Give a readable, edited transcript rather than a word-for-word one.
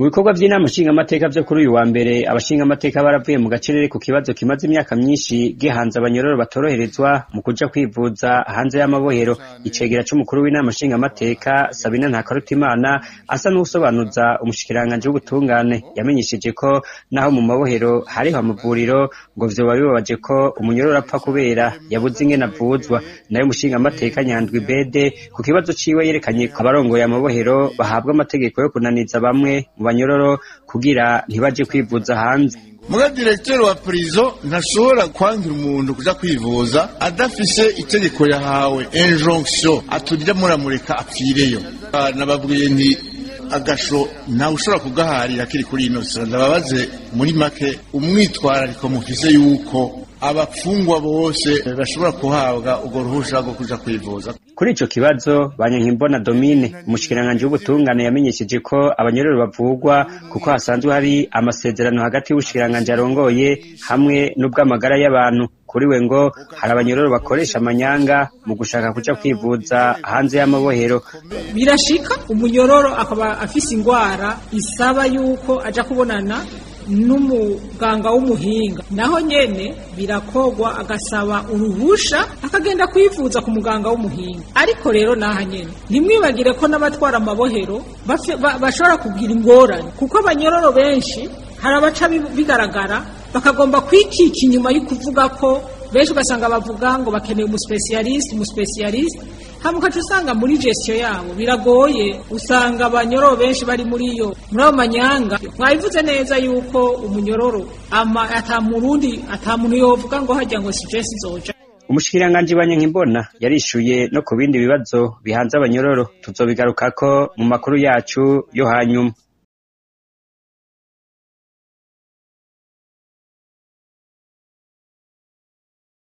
Mu bikorwa vy'inama nshingamateka vyo kuri uyu wa mbere, abashingamateka baravuye mu gacerere ku kibazo kimaze imyaka myinshi gihanze abanyororo batoroherezwa mu kuja kwivuza hanze y'amabohero. Icegera c'umukuru w'inama nshingamateka Sabina Ntakarutimana asa n'uwusobanuza umushikiranganji w'ubutungane yamenyesheje ko naho mu mabohero hariho amavuriro ngo vyoba bibabaje ko umunyororo apfa kubera yabuze ingene avuzwa. Nayo umushingamateka Nyandwi Bede ku kibazo ciwe yerekanye ko abarongoye amabohero bahabwa amategeko yo kunaniza bamwe mu banyororo kugira ntibaje kwivuza hanze. Muga directeur wa prison ntashobora kwangira umuntu kuja kwivuza adafise itegeko yahawe injonction aturya muramureka apfireyo. Nababwiye nti agasho ntawe ushobora kugaharira kiri kuri ino sura. Ndababaze muri make umwitwarariko mufise yuko abapfungwa bose bashobora kuhabwa urwo ruhusha rwo kuja kwivuza. Kuri ico kibazo Banyankimbona Domine umushikiranganji w'ubutungane yamenyesheje ko abanyororo bavugwa kuko hasanzwe hari amasezerano hagati y'ubushikiranganji arongoye hamwe n'ubw'amagara y'abantu. Kuri we ngo hari abanyororo bakoresha amanyanga mu gushaka kuja kwivuza hanze y'amabohero. Birashika umunyororo akaba afise ingwara isaba yuko aja kubonana n'umuganga w'umuhinga, naho nyene birakogwa agasaba uruhusha akagenda kwivuza ku muganga w'umuhinga. Ariko rero naha nyene ntimwibagire ko n'abatwara amabohero bashobora kugira ingorane, kuko abanyororo benshi hari abaca bigaragara bakagomba kwikika inyuma y'ukuvuga ko benshi ugasanga bavuga ngo bakeneye umuspecialist hamuka usanga muri gestion yabo biragoye, usanga abanyororo benshi bari muri abo manyanga. Mwabivuze neza yuko umunyororo atamuntu yovuga ngo hajya ngo suggestion zoja. Umushikiranganji Banyankimbona yarishuye no ku bindi bibazo bihanze abanyororo, tuzobigarukako mu makuru yacu yo hanyuma.